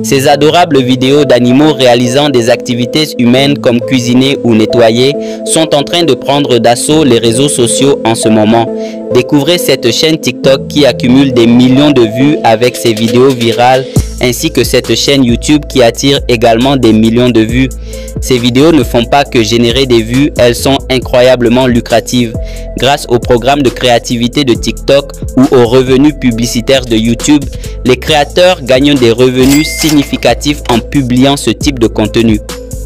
Ces adorables vidéos d'animaux réalisant des activités humaines comme cuisiner ou nettoyer sont en train de prendre d'assaut les réseaux sociaux en ce moment. Découvrez cette chaîne TikTok qui accumule des millions de vues avec ses vidéos virales, ainsi que cette chaîne YouTube qui attire également des millions de vues. Ces vidéos ne font pas que générer des vues, elles sont incroyablement lucratives. Grâce au programme de créativité de TikTok ou aux revenus publicitaires de YouTube, les créateurs gagnent des revenus significatifs en publiant ce type de contenu.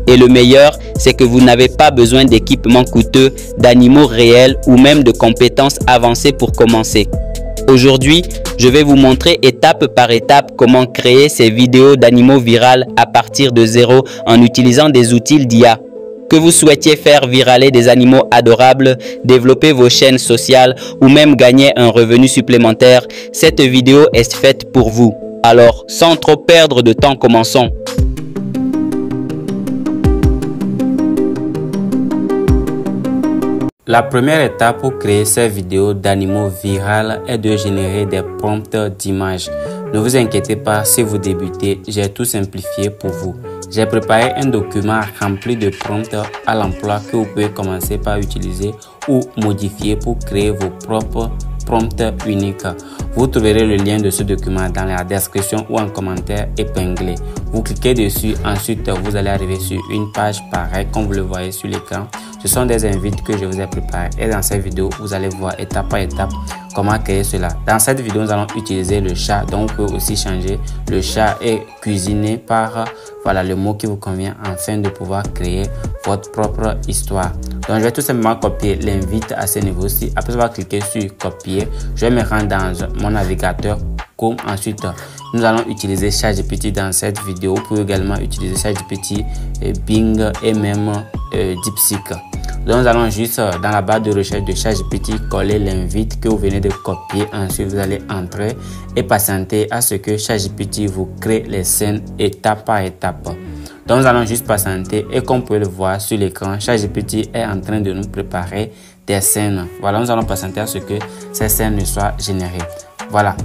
Et le meilleur, c'est que vous n'avez pas besoin d'équipements coûteux, d'animaux réels ou même de compétences avancées pour commencer. Aujourd'hui, je vais vous montrer étape par étape comment créer ces vidéos d'animaux virales à partir de zéro en utilisant des outils d'IA. Que vous souhaitiez faire viraler des animaux adorables, développer vos chaînes sociales ou même gagner un revenu supplémentaire, cette vidéo est faite pour vous. Alors, sans trop perdre de temps, commençons. La première étape pour créer ces vidéos d'animaux virales est de générer des prompts d'images. Ne vous inquiétez pas si vous débutez, j'ai tout simplifié pour vous. J'ai préparé un document rempli de prompts à l'emploi que vous pouvez commencer par utiliser ou modifier pour créer vos propres prompts uniques. Vous trouverez le lien de ce document dans la description ou en commentaire épinglé. Vous cliquez dessus, ensuite vous allez arriver sur une page pareille comme vous le voyez sur l'écran. Ce sont des invites que je vous ai préparés et dans cette vidéo, vous allez voir étape par étape comment créer cela. Dans cette vidéo, nous allons utiliser le chat, donc vous pouvez aussi changer le chat et cuisiner par voilà, le mot qui vous convient afin de pouvoir créer votre propre histoire. Donc je vais tout simplement copier l'invite à ce niveau-ci. Après avoir cliqué sur copier, je vais me rendre dans mon navigateur Chrome. Ensuite, nous allons utiliser ChatGPT dans cette vidéo. Vous pouvez également utiliser ChatGPT, Bing et même DeepSeek. Donc nous allons juste dans la barre de recherche de ChatGPT coller l'invite que vous venez de copier. Ensuite, vous allez entrer et patienter à ce que ChatGPT vous crée les scènes étape par étape. Donc nous allons juste patienter et comme vous pouvez le voir sur l'écran, ChatGPT est en train de nous préparer des scènes. Voilà, nous allons patienter à ce que ces scènes ne soient générées. Voilà.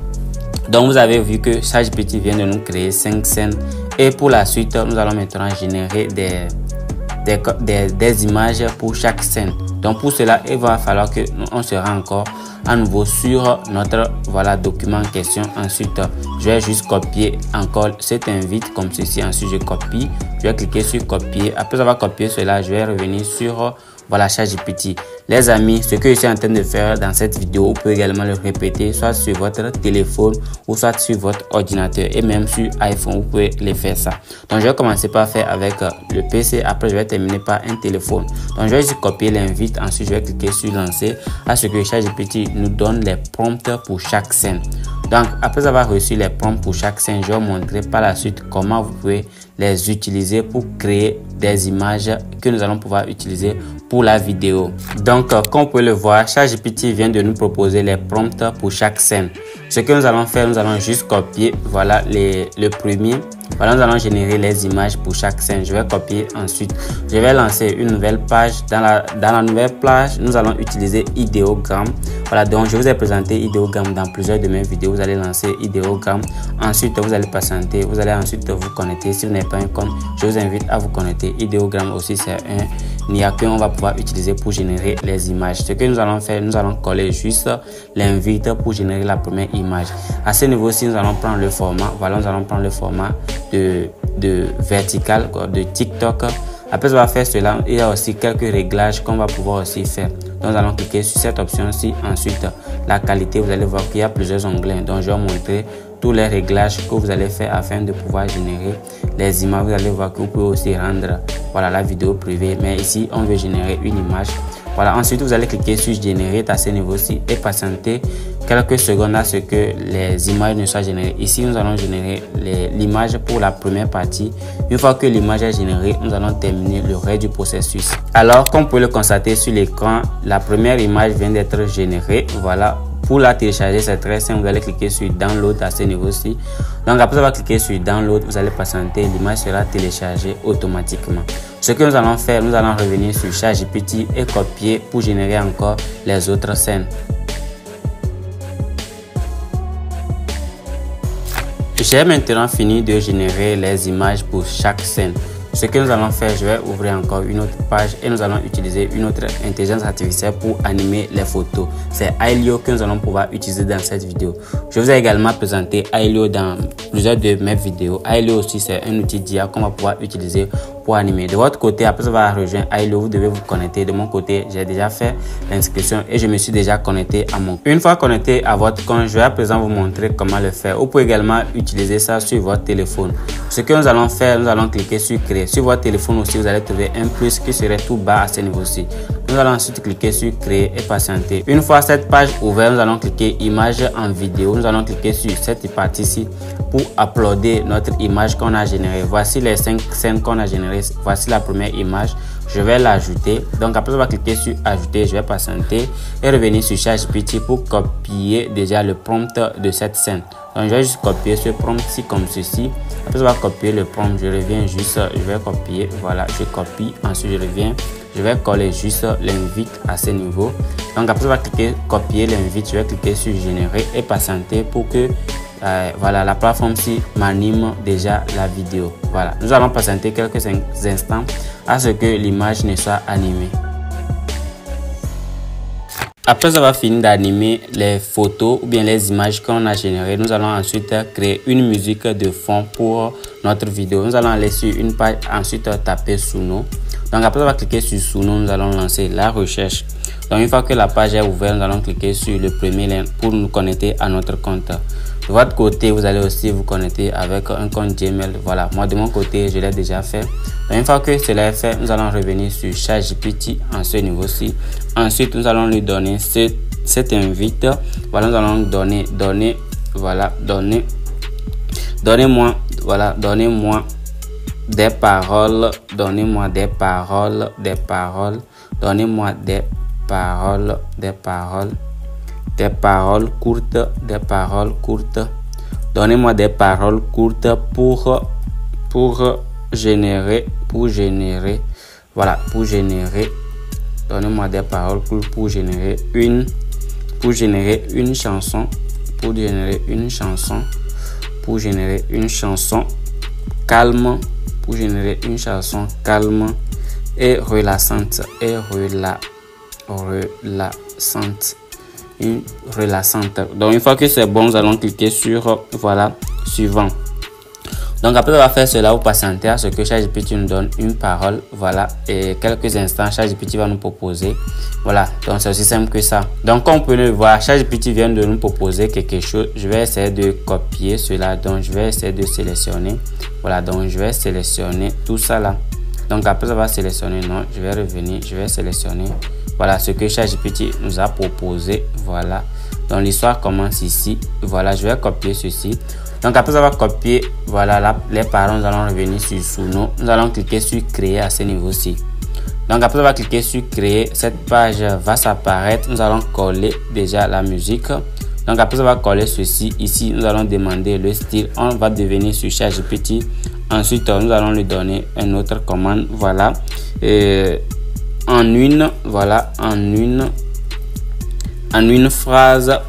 Donc vous avez vu que ChatGPT vient de nous créer 5 scènes et pour la suite, nous allons maintenant générer des images pour chaque scène. Donc pour cela, il va falloir que on sera encore à nouveau sur notre voilà document en question. Ensuite, je vais juste copier encore cet invite comme ceci. Ensuite, je copie. Je vais cliquer sur copier. Après avoir copié cela, je vais revenir sur voilà ChatGPT. Les amis, ce que je suis en train de faire dans cette vidéo, vous pouvez également le répéter soit sur votre téléphone ou soit sur votre ordinateur et même sur iPhone, vous pouvez les faire ça. Donc je vais commencer par faire avec le PC, après je vais terminer par un téléphone. Donc je vais juste copier l'invite, ensuite je vais cliquer sur lancer à ce que ChatGPT nous donne les prompts pour chaque scène. Donc après avoir reçu les prompts pour chaque scène, je vais vous montrer par la suite comment vous pouvez les utiliser pour créer des images que nous allons pouvoir utiliser pour la vidéo. Donc comme vous pouvez le voir, ChatGPT vient de nous proposer les prompts pour chaque scène. Ce que nous allons faire, nous allons juste copier voilà le premier. Voilà, nous allons générer les images pour chaque scène. Je vais copier, ensuite je vais lancer une nouvelle page. Dans la nouvelle page, nous allons utiliser idéogramme. Voilà, donc je vous ai présenté idéogramme dans plusieurs de mes vidéos. Vous allez lancer idéogramme. Ensuite, vous allez patienter. Vous allez ensuite vous connecter. Si vous n'avez pas un compte, je vous invite à vous connecter. Idéogramme aussi, c'est un IA qu'on va pouvoir utiliser pour générer les images. Ce que nous allons faire, nous allons coller juste l'invite pour générer la première image. À ce niveau-ci, nous allons prendre le format. Voilà, nous allons prendre le format de vertical de TikTok. Après avoir fait cela, il y a aussi quelques réglages qu'on va pouvoir aussi faire. Donc nous allons cliquer sur cette option-ci. Ensuite, la qualité, vous allez voir qu'il y a plusieurs onglets. Donc je vais vous montrer tous les réglages que vous allez faire afin de pouvoir générer les images. Vous allez voir que vous pouvez aussi rendre voilà, la vidéo privée. Mais ici, on veut générer une image. Voilà, ensuite vous allez cliquer sur générer à ce niveau-ci et patienter quelques secondes à ce que les images ne soient générées. Ici, nous allons générer l'image pour la première partie. Une fois que l'image est générée, nous allons terminer le reste du processus. Alors, comme vous pouvez le constater sur l'écran, la première image vient d'être générée. Voilà. Pour la télécharger, c'est très simple. Vous allez cliquer sur Download à ce niveau-ci. Donc, après avoir cliqué sur Download, vous allez patienter. L'image sera téléchargée automatiquement. Ce que nous allons faire, nous allons revenir sur ChatGPT et copier pour générer encore les autres scènes. J'ai maintenant fini de générer les images pour chaque scène. Ce que nous allons faire, je vais ouvrir encore une autre page et nous allons utiliser une autre intelligence artificielle pour animer les photos. C'est Ailio que nous allons pouvoir utiliser dans cette vidéo. Je vous ai également présenté Ailio dans plusieurs de mes vidéos. Ailio aussi, c'est un outil d'IA qu'on va pouvoir utiliser pour animer. De votre côté, après avoir rejoint Ailio, vous devez vous connecter. De mon côté, j'ai déjà fait l'inscription et je me suis déjà connecté à mon compte. Une fois connecté à votre compte, je vais à présent vous montrer comment le faire. Vous pouvez également utiliser ça sur votre téléphone. Ce que nous allons faire, nous allons cliquer sur créer. Sur votre téléphone aussi, vous allez trouver un plus qui serait tout bas à ce niveau-ci. Nous allons ensuite cliquer sur créer et patienter. Une fois cette page ouverte, nous allons cliquer image en vidéo. Nous allons cliquer sur cette partie-ci pour uploader notre image qu'on a générée. Voici les 5 scènes qu'on a générées. Voici la première image. Je vais l'ajouter. Donc après, on va cliquer sur ajouter. Je vais patienter et revenir sur ChatGPT pour copier déjà le prompt de cette scène. Donc je vais juste copier ce prompt-ci comme ceci. Après, on va copier le prompt. Je reviens juste, je vais copier. Voilà, je copie. Ensuite, je reviens. Je vais coller juste l'invite à ce niveau. Donc après, on va cliquer copier l'invite. Je vais cliquer sur générer et patienter pour que voilà, la plateforme-ci m'anime déjà la vidéo. Voilà, nous allons patienter quelques instants à ce que l'image ne soit animée. Après avoir fini d'animer les photos ou bien les images qu'on a générées, nous allons ensuite créer une musique de fond pour notre vidéo. Nous allons aller sur une page, ensuite taper Suno. Donc après avoir cliqué sur Suno, nous allons lancer la recherche. Donc une fois que la page est ouverte, nous allons cliquer sur le premier lien pour nous connecter à notre compte. De votre côté, vous allez aussi vous connecter avec un compte Gmail. Voilà, moi de mon côté, je l'ai déjà fait. Donc, une fois que cela est fait, nous allons revenir sur ChatGPT en ce niveau-ci. Ensuite, nous allons lui donner cette invite. Voilà, nous allons donnez-moi des paroles, donnez-moi des paroles, donnez-moi des paroles courtes, donnez-moi des paroles courtes pour générer, donnez-moi des paroles courtes pour générer une chanson, calme, et relaxante, Donc une fois que c'est bon, nous allons cliquer sur voilà, suivant. Donc après avoir fait cela, vous patientez à ce que ChatGPT nous donne une parole. Voilà, et quelques instants, ChatGPT va nous proposer. Voilà, donc c'est aussi simple que ça. Donc comme vous pouvez le voir, ChatGPT vient de nous proposer quelque chose. Je vais essayer de copier cela. Donc je vais essayer de sélectionner. Voilà, donc je vais sélectionner tout ça là. Donc après avoir sélectionné, non, je vais revenir, je vais sélectionner. Voilà ce que ChatGPT nous a proposé. Voilà, donc l'histoire commence ici. Voilà, je vais copier ceci. Donc après avoir copié, voilà les paroles, nous allons revenir sur Suno. Nous allons cliquer sur créer à ce niveau-ci. Donc après avoir cliqué sur créer, cette page va s'apparaître. Nous allons coller déjà la musique. Donc après avoir collé ceci, ici nous allons demander le style. On va devenir sur ChatGPT. Ensuite nous allons lui donner une autre commande. Voilà, en une phrase,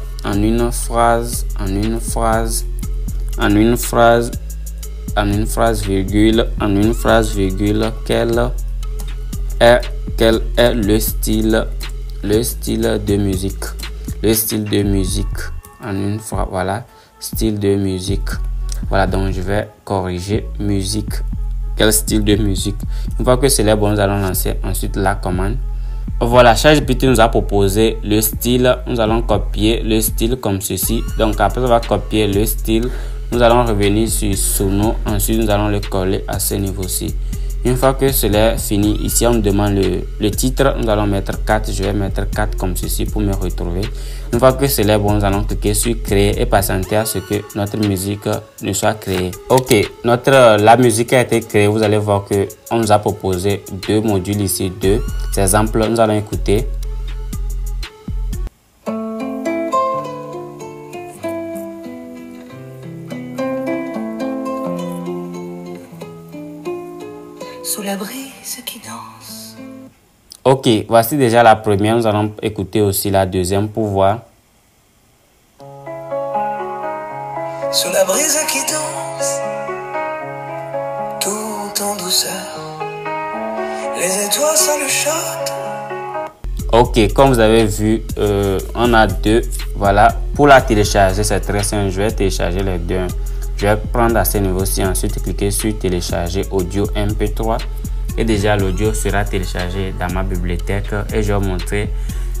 quel est le style de musique, en une phrase. Voilà, style de musique. Voilà, donc je vais corriger musique. Quel style de musique? Une fois que c'est là, bon, nous allons lancer ensuite la commande. Voilà, ChatGPT nous a proposé le style. Nous allons copier le style comme ceci. Donc après avoir copié le style, nous allons revenir sur Suno. Ensuite nous allons le coller à ce niveau-ci. Une fois que cela est fini, ici on me demande le titre. Nous allons mettre 4. Je vais mettre 4 comme ceci pour me retrouver. Une fois que cela est bon, nous allons cliquer sur créer et patienter à ce que notre musique ne soit créée. Ok, la musique a été créée. Vous allez voir que on nous a proposé 2 modules ici, 2 exemples. Nous allons écouter. Sous la brise qui danse. Ok, voici déjà la première. Nous allons écouter aussi la deuxième pour voir. sous la brise qui danse, tout en douceur. Les étoiles chantent. Ok, comme vous avez vu, on a deux. Voilà, pour la télécharger, c'est très simple. Je vais télécharger les deux. Je vais prendre à ce niveau-ci, ensuite cliquer sur télécharger audio MP3. Et déjà, l'audio sera téléchargé dans ma bibliothèque. Et je vais vous montrer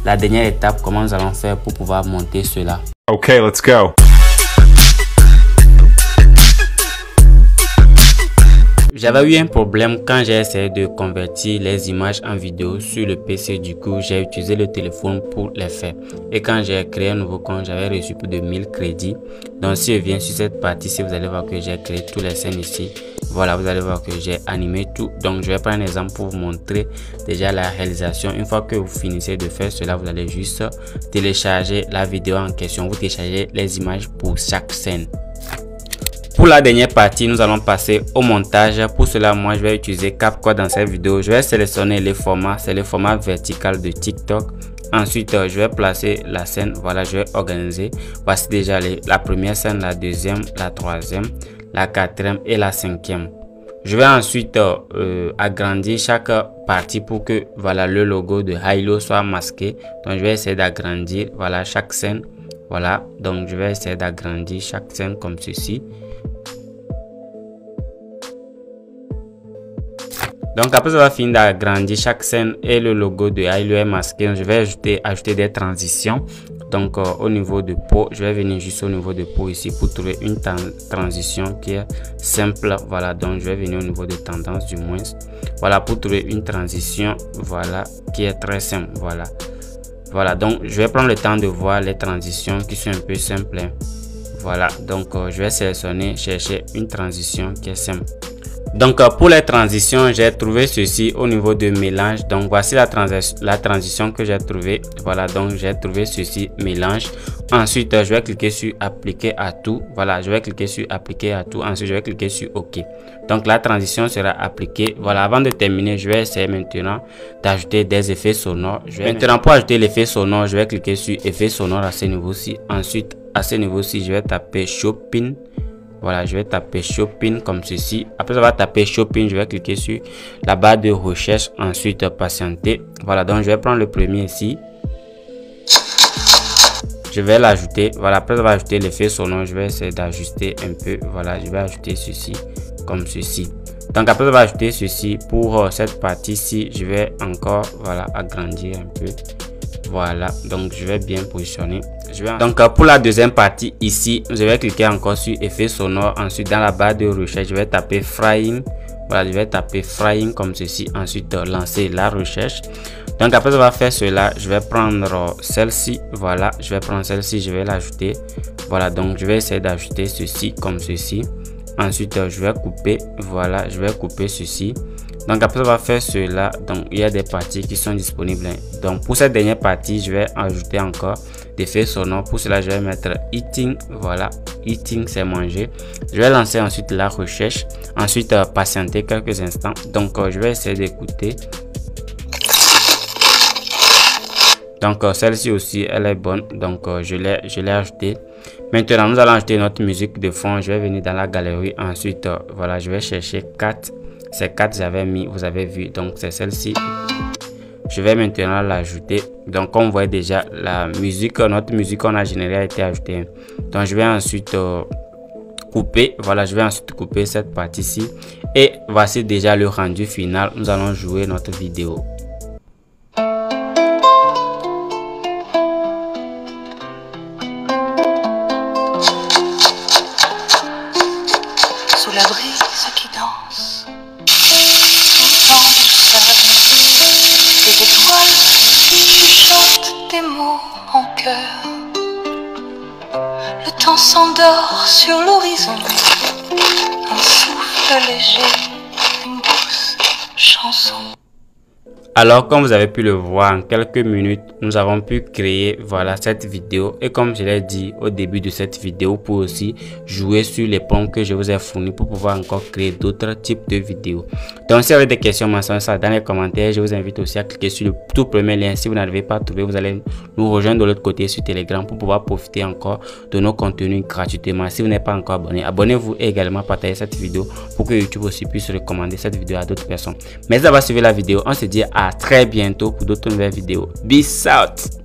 la dernière étape, comment nous allons faire pour pouvoir monter cela. Ok, let's go. J'avais eu un problème quand j'ai essayé de convertir les images en vidéo sur le PC. Du coup, j'ai utilisé le téléphone pour les faire. Et quand j'ai créé un nouveau compte, j'avais reçu plus de 1000 crédits. Donc, si je viens sur cette partie-ci, vous allez voir que j'ai créé toutes les scènes ici. Voilà, vous allez voir que j'ai animé tout. Donc, je vais prendre un exemple pour vous montrer déjà la réalisation. Une fois que vous finissez de faire cela, vous allez juste télécharger la vidéo en question. Vous téléchargez les images pour chaque scène. Pour la dernière partie, nous allons passer au montage. Pour cela, moi, je vais utiliser CapCut dans cette vidéo. Je vais sélectionner les formats. C'est le format vertical de TikTok. Ensuite, je vais placer la scène. Voilà, je vais organiser. Voici déjà la première scène, la deuxième, la troisième, la quatrième et la cinquième. Je vais ensuite agrandir chaque partie pour que voilà, le logo de Hilo soit masqué. Donc, je vais essayer d'agrandir voilà, chaque scène. Voilà, donc je vais essayer d'agrandir chaque scène comme ceci. Donc après avoir fini d'agrandir chaque scène et le logo de Hilo est masqué, je vais ajouter des transitions. Donc au niveau de peau, je vais venir juste au niveau de peau ici pour trouver une transition qui est simple. Voilà, donc je vais venir au niveau de tendance du moins. Voilà, pour trouver une transition voilà, qui est très simple. Voilà. Voilà, donc je vais prendre le temps de voir les transitions qui sont un peu simples. Voilà, donc je vais sélectionner, chercher une transition qui est simple. Donc pour les transitions, j'ai trouvé ceci au niveau de mélange. Donc voici la transition que j'ai trouvé. Voilà, donc j'ai trouvé ceci mélange. Ensuite je vais cliquer sur appliquer à tout. Voilà, je vais cliquer sur appliquer à tout. Ensuite je vais cliquer sur OK. Donc la transition sera appliquée. Voilà, avant de terminer, je vais essayer maintenant d'ajouter des effets sonores. Maintenant pour ajouter l'effet sonore, je vais cliquer sur effet sonore à ce niveau-ci. Ensuite à ce niveau-ci, je vais taper shopping. Voilà, je vais taper shopping comme ceci. Après avoir tapé shopping, je vais cliquer sur la barre de recherche. Ensuite patienter. Voilà, donc je vais prendre le premier ici. Je vais l'ajouter. Voilà, après avoir ajouté l'effet sonore, je vais essayer d'ajuster un peu. Voilà, je vais ajouter ceci comme ceci. Donc après avoir ajouté ceci, pour cette partie-ci, je vais encore voilà, agrandir un peu. Voilà, donc je vais bien positionner. Donc pour la deuxième partie ici, je vais cliquer encore sur effet sonore. Ensuite dans la barre de recherche, je vais taper frying. Voilà, je vais taper frying comme ceci. Ensuite lancer la recherche. Donc après avoir fait cela, je vais prendre celle-ci. Voilà, je vais prendre celle-ci, je vais l'ajouter. Voilà, donc je vais essayer d'ajouter ceci comme ceci. Ensuite je vais couper. Voilà, je vais couper ceci. Donc après avoir fait cela, donc il y a des parties qui sont disponibles. Donc pour cette dernière partie, je vais ajouter encore des effets sonores. Pour cela, je vais mettre eating. Voilà, eating c'est manger. Je vais lancer ensuite la recherche. Ensuite patienter quelques instants. Donc je vais essayer d'écouter. Donc celle-ci aussi elle est bonne. Donc je l'ai ajoutée. Maintenant nous allons ajouter notre musique de fond. Je vais venir dans la galerie. Ensuite voilà, je vais chercher 4. Ces 4 j'avais mis, vous avez vu, donc c'est celle-ci. Je vais maintenant l'ajouter. Donc comme vous voyez déjà, la musique, notre musique qu'on a générée a été ajoutée. Donc je vais ensuite couper. Voilà, je vais ensuite couper cette partie-ci. Et voici déjà le rendu final. Nous allons jouer notre vidéo. Sous la brise qui danse, tout en douceur. Les étoiles chuchotent des mots en chœur. Le temps s'endort sur l'horizon. Un souffle léger, une douce chanson. Alors, comme vous avez pu le voir, en quelques minutes, nous avons pu créer voilà cette vidéo. Et comme je l'ai dit au début de cette vidéo, pour aussi jouer sur les prompts que je vous ai fournis pour pouvoir encore créer d'autres types de vidéos. Donc, si vous avez des questions, mentionnez ça dans les commentaires. Je vous invite aussi à cliquer sur le tout premier lien. Si vous n'arrivez pas à trouver, vous allez nous rejoindre de l'autre côté sur Telegram pour pouvoir profiter encore de nos contenus gratuitement. Si vous n'êtes pas encore abonné, abonnez-vous et également partagez cette vidéo pour que YouTube aussi puisse recommander cette vidéo à d'autres personnes. Merci d'avoir suivi la vidéo. On se dit à très bientôt pour d'autres nouvelles vidéos. Peace out.